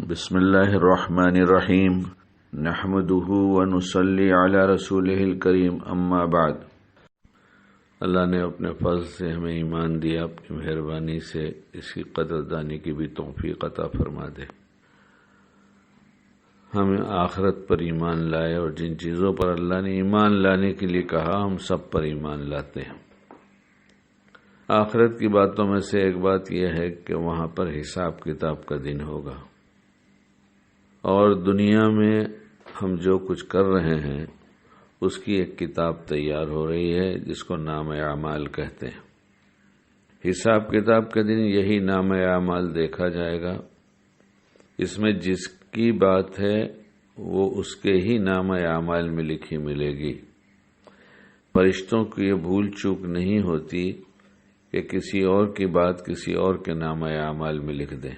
بسم اللہ الرحمن الرحیم نحمدہ ونصلی علی رسولہ الکریم اما بعد۔ اللہ نے اپنے فضل سے ہمیں ایمان دیا، اپنی مہربانی سے اس کی قدردانی کی بھی توفیق عطا فرما دے۔ ہمیں آخرت پر ایمان لائے، اور جن چیزوں پر اللہ نے ایمان لانے کے لیے کہا ہم سب پر ایمان لاتے ہیں۔ آخرت کی باتوں میں سے ایک بات یہ ہے کہ وہاں پر حساب کتاب کا دن ہوگا، اور دنیا میں ہم جو کچھ کر رہے ہیں اس کی ایک کتاب تیار ہو رہی ہے جس کو نام اعمال کہتے ہیں۔ حساب کتاب کے دن یہی نام اعمال دیکھا جائے گا، اس میں جس کی بات ہے وہ اس کے ہی نام اعمال میں لکھی ملے گی۔ فرشتوں کی یہ بھول چوک نہیں ہوتی کہ کسی اور کی بات کسی اور کے نام اعمال میں لکھ دیں،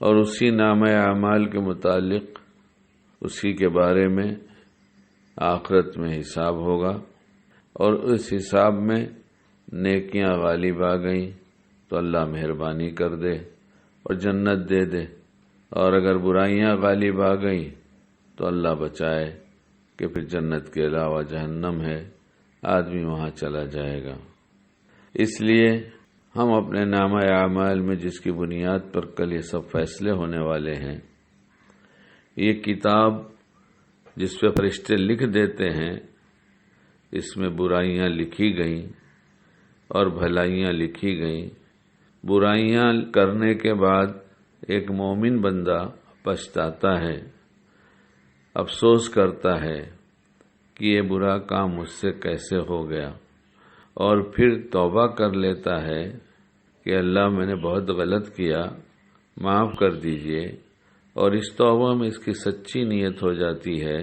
اور اسی نام اعمال کے متعلق اسی کے بارے میں آخرت میں حساب ہوگا، اور اس حساب میں نیکیاں غالب آ گئیں تو اللہ مہربانی کر دے اور جنت دے دے، اور اگر برائیاں غالب آ گئیں تو اللہ بچائے کہ پھر جنت کے علاوہ جہنم ہے، آدمی وہاں چلا جائے گا۔ اس لیے ہم اپنے نامہ اعمال میں جس کی بنیاد پر کل یہ سب فیصلے ہونے والے ہیں، یہ کتاب جس پہ فرشتے لکھ دیتے ہیں، اس میں برائیاں لکھی گئیں اور بھلائیاں لکھی گئیں۔ برائیاں کرنے کے بعد ایک مومن بندہ پچھتاتا ہے، افسوس کرتا ہے کہ یہ برا کام مجھ سے کیسے ہو گیا، اور پھر توبہ کر لیتا ہے کہ اللہ میں نے بہت غلط کیا، معاف کر دیجئے، اور اس توبہ میں اس کی سچی نیت ہو جاتی ہے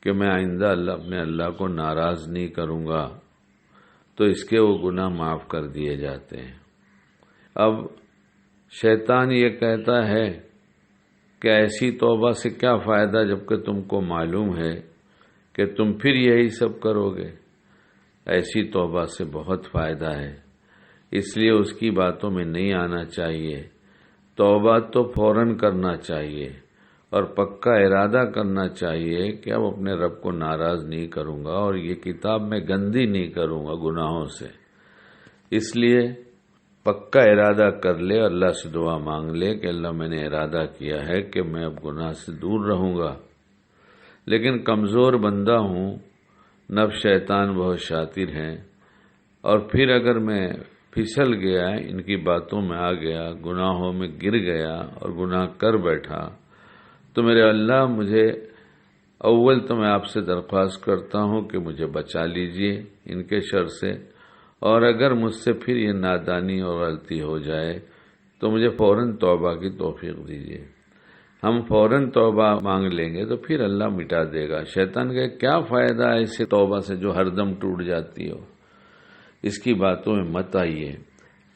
کہ میں آئندہ اپنے اللہ کو ناراض نہیں کروں گا، تو اس کے وہ گناہ معاف کر دیے جاتے ہیں۔ اب شیطان یہ کہتا ہے کہ ایسی توبہ سے کیا فائدہ جبکہ تم کو معلوم ہے کہ تم پھر یہی سب کرو گے۔ ایسی توبہ سے بہت فائدہ ہے، اس لیے اس کی باتوں میں نہیں آنا چاہیے۔ توبہ تو فوراً کرنا چاہیے اور پکا ارادہ کرنا چاہیے کہ اب اپنے رب کو ناراض نہیں کروں گا، اور یہ کتاب میں گندی نہیں کروں گا گناہوں سے۔ اس لیے پکا ارادہ کر لے، اللہ سے دعا مانگ لے کہ اللہ میں نے ارادہ کیا ہے کہ میں اب گناہ سے دور رہوں گا، لیکن کمزور بندہ ہوں، نفس شیطان بہت شاطر ہیں، اور پھر اگر میں پھسل گیا، ان کی باتوں میں آ گیا، گناہوں میں گر گیا اور گناہ کر بیٹھا، تو میرے اللہ مجھے اول تو میں آپ سے درخواست کرتا ہوں کہ مجھے بچا لیجئے ان کے شر سے، اور اگر مجھ سے پھر یہ نادانی اور غلطی ہو جائے تو مجھے فوراً توبہ کی توفیق دیجئے۔ ہم فوراً توبہ مانگ لیں گے تو پھر اللہ مٹا دے گا۔ شیطان کہ کیا فائدہ ہے اس توبہ سے جو ہر دم ٹوٹ جاتی ہو، اس کی باتوں میں مت آئیے۔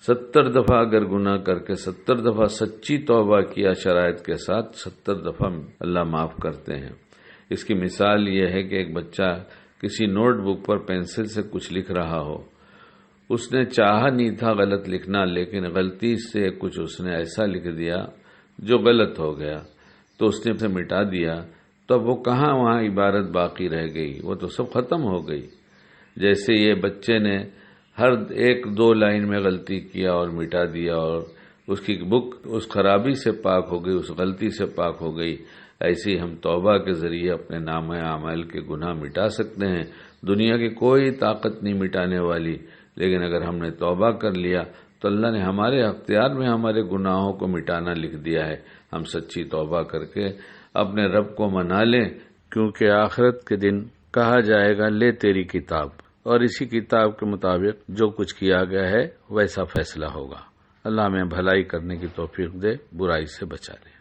70 دفعہ اگر گناہ کر کے 70 دفعہ سچی توبہ کیا شرائط کے ساتھ، 70 دفعہ اللہ معاف کرتے ہیں۔ اس کی مثال یہ ہے کہ ایک بچہ کسی نوٹ بک پر پینسل سے کچھ لکھ رہا ہو، اس نے چاہا نہیں تھا غلط لکھنا، لیکن غلطی سے کچھ اس نے ایسا لکھ دیا جو غلط ہو گیا، تو اس نے اسے مٹا دیا، تو اب وہ کہاں وہاں عبارت باقی رہ گئی، وہ تو سب ختم ہو گئی۔ جیسے یہ بچے نے ہر 1-2 لائن میں غلطی کیا اور مٹا دیا، اور اس کی بک اس خرابی سے پاک ہو گئی، اس غلطی سے پاک ہو گئی۔ ایسے ہی ہم توبہ کے ذریعے اپنے نام اعمال کے گناہ مٹا سکتے ہیں۔ دنیا کی کوئی طاقت نہیں مٹانے والی، لیکن اگر ہم نے توبہ کر لیا تو اللہ نے ہمارے اختیار میں ہمارے گناہوں کو مٹانا لکھ دیا ہے۔ ہم سچی توبہ کر کے اپنے رب کو منا لیں، کیونکہ آخرت کے دن کہا جائے گا لے تیری کتاب، اور اسی کتاب کے مطابق جو کچھ کیا گیا ہے ویسا فیصلہ ہوگا۔ اللہ ہمیں بھلائی کرنے کی توفیق دے، برائی سے بچا لے۔